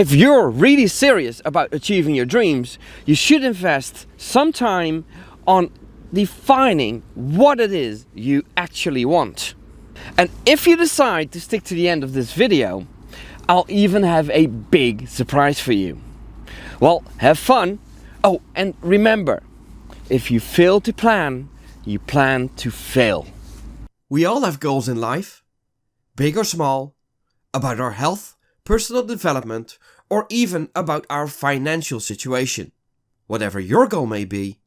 If you're really serious about achieving your dreams, you should invest some time on defining what it is you actually want. And if you decide to stick to the end of this video, I'll even have a big surprise for you. Well, have fun. Oh, and remember, if you fail to plan, you plan to fail. We all have goals in life, big or small, about our health, personal development, or even about our financial situation. Whatever your goal may be,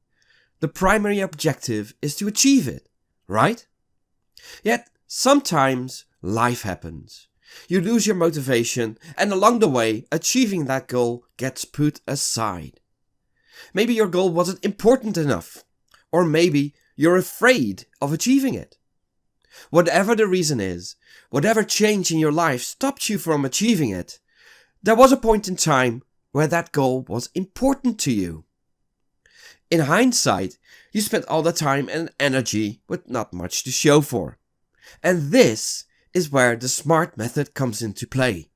the primary objective is to achieve it, right? Yet, sometimes life happens. You lose your motivation, and along the way, achieving that goal gets put aside. Maybe your goal wasn't important enough, or maybe you're afraid of achieving it. Whatever the reason is, whatever change in your life stopped you from achieving it, there was a point in time where that goal was important to you. In hindsight, you spent all the time and energy with not much to show for. And this is where the SMART method comes into play.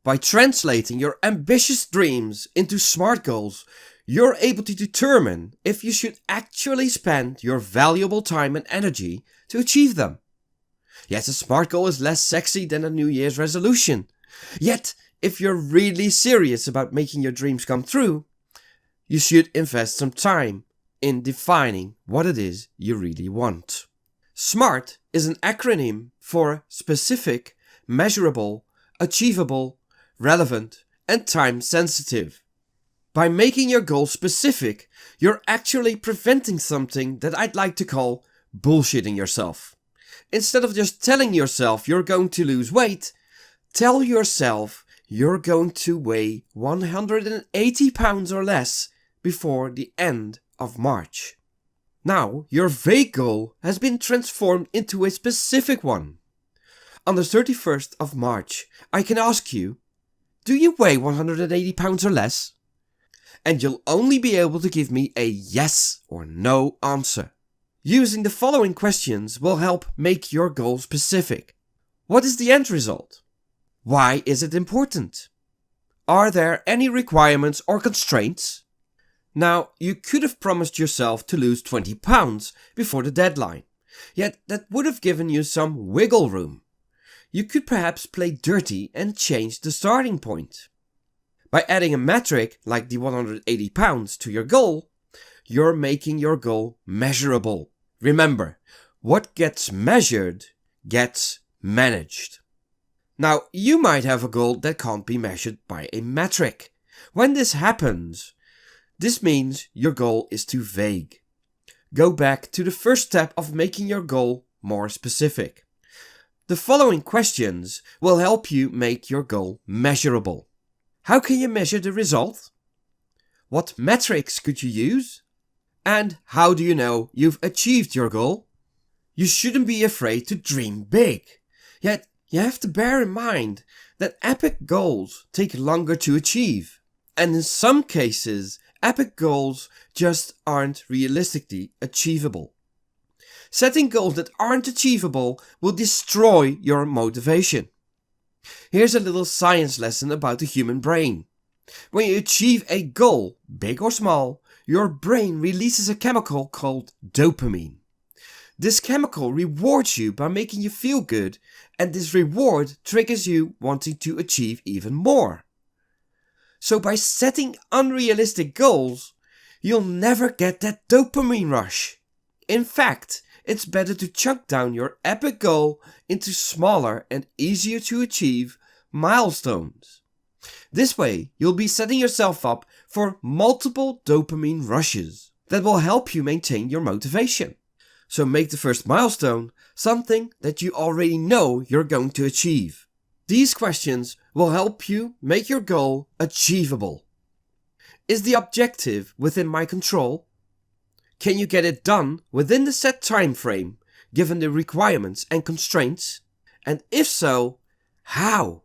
By translating your ambitious dreams into SMART goals, you're able to determine if you should actually spend your valuable time and energy to achieve them. Yes, a SMART goal is less sexy than a New Year's resolution. Yet, if you're really serious about making your dreams come true, you should invest some time in defining what it is you really want. SMART is an acronym for specific, measurable, achievable, relevant, and time sensitive. By making your goal specific, you're actually preventing something that I'd like to call bullshitting yourself. Instead of just telling yourself you're going to lose weight, tell yourself you're going to weigh 180 pounds or less before the end of March. Now, your vague goal has been transformed into a specific one. On the 31st of March, I can ask you, do you weigh 180 pounds or less? And you'll only be able to give me a yes or no answer. Using the following questions will help make your goal specific. What is the end result? Why is it important? Are there any requirements or constraints? Now, you could have promised yourself to lose 20 pounds before the deadline, yet that would have given you some wiggle room. You could perhaps play dirty and change the starting point. By adding a metric like the 180 pounds to your goal, you're making your goal measurable. Remember, what gets measured gets managed. Now, you might have a goal that can't be measured by a metric. When this happens, this means your goal is too vague. Go back to the first step of making your goal more specific. The following questions will help you make your goal measurable. How can you measure the result? What metrics could you use? And how do you know you've achieved your goal? You shouldn't be afraid to dream big. Yet, you have to bear in mind that epic goals take longer to achieve. And in some cases, epic goals just aren't realistically achievable. Setting goals that aren't achievable will destroy your motivation. Here's a little science lesson about the human brain. When you achieve a goal, big or small, your brain releases a chemical called dopamine. This chemical rewards you by making you feel good, and this reward triggers you wanting to achieve even more. So by setting unrealistic goals, you'll never get that dopamine rush. In fact, it's better to chunk down your epic goal into smaller and easier to achieve milestones. This way, you'll be setting yourself up for multiple dopamine rushes that will help you maintain your motivation. So make the first milestone something that you already know you're going to achieve. These questions will help you make your goal achievable. Is the objective within my control? Can you get it done within the set time frame, given the requirements and constraints? And if so, how?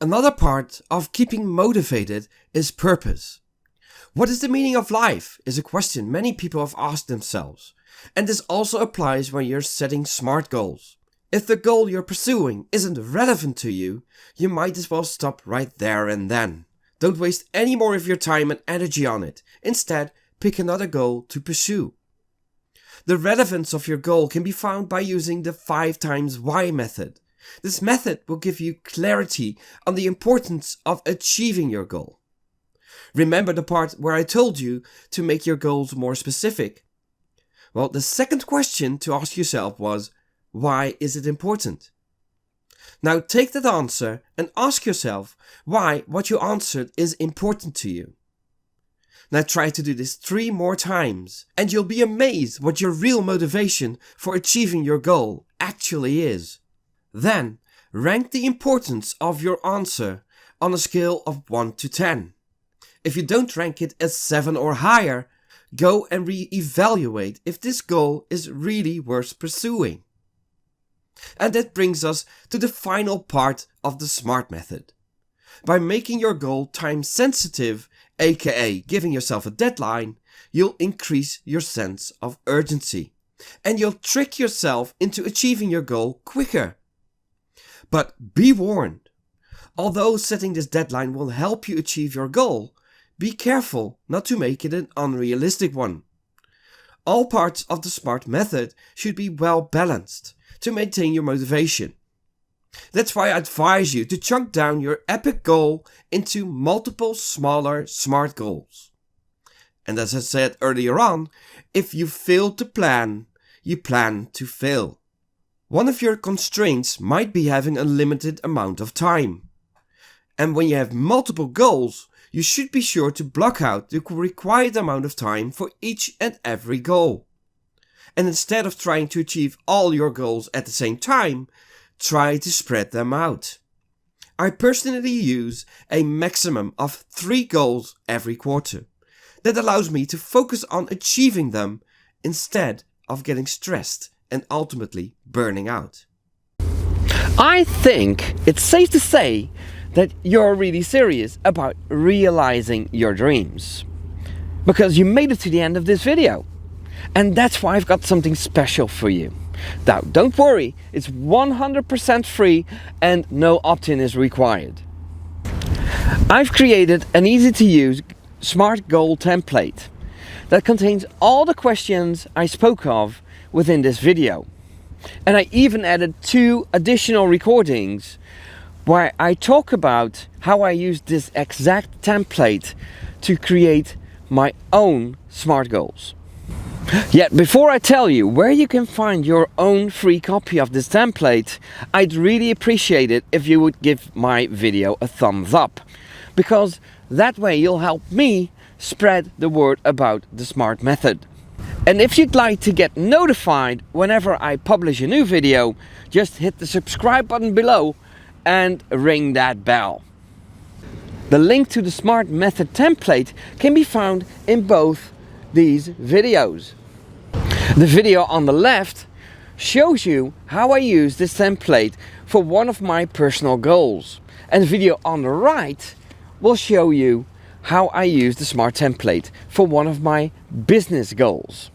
Another part of keeping motivated is purpose. What is the meaning of life is a question many people have asked themselves. And this also applies when you're setting SMART goals. If the goal you're pursuing isn't relevant to you, you might as well stop right there and then. Don't waste any more of your time and energy on it. Instead, pick another goal to pursue. The relevance of your goal can be found by using the 5 times why method. This method will give you clarity on the importance of achieving your goal. Remember the part where I told you to make your goals more specific? Well, the second question to ask yourself was, why is it important? Now take that answer and ask yourself why what you answered is important to you. Now try to do this 3 more times and you'll be amazed what your real motivation for achieving your goal actually is. Then rank the importance of your answer on a scale of 1 to 10. If you don't rank it as 7 or higher, go and re-evaluate if this goal is really worth pursuing. And that brings us to the final part of the SMART method. By making your goal time sensitive, aka giving yourself a deadline, you'll increase your sense of urgency. And you'll trick yourself into achieving your goal quicker. But be warned, although setting this deadline will help you achieve your goal, be careful not to make it an unrealistic one. All parts of the SMART method should be well balanced to maintain your motivation. That's why I advise you to chunk down your epic goal into multiple smaller SMART goals. And as I said earlier on, if you fail to plan, you plan to fail. One of your constraints might be having a limited amount of time. And when you have multiple goals, you should be sure to block out the required amount of time for each and every goal. And instead of trying to achieve all your goals at the same time, try to spread them out. I personally use a maximum of 3 goals every quarter. That allows me to focus on achieving them instead of getting stressed and ultimately burning out. I think it's safe to say that you're really serious about realizing your dreams, because you made it to the end of this video. And that's why I've got something special for you. Now, don't worry, it's 100% free and no opt-in is required. I've created an easy to use SMART goal template that contains all the questions I spoke of within this video. And I even added 2 additional recordings where I talk about how I use this exact template to create my own SMART goals. Yet before I tell you where you can find your own free copy of this template, I'd really appreciate it if you would give my video a thumbs up, because that way you'll help me spread the word about the SMART method. And if you'd like to get notified whenever I publish a new video, just hit the subscribe button below and ring that bell. The link to the SMART method template can be found in both these videos. The video on the left shows you how I use this template for one of my personal goals, and the video on the right will show you how I use the SMART template for one of my business goals.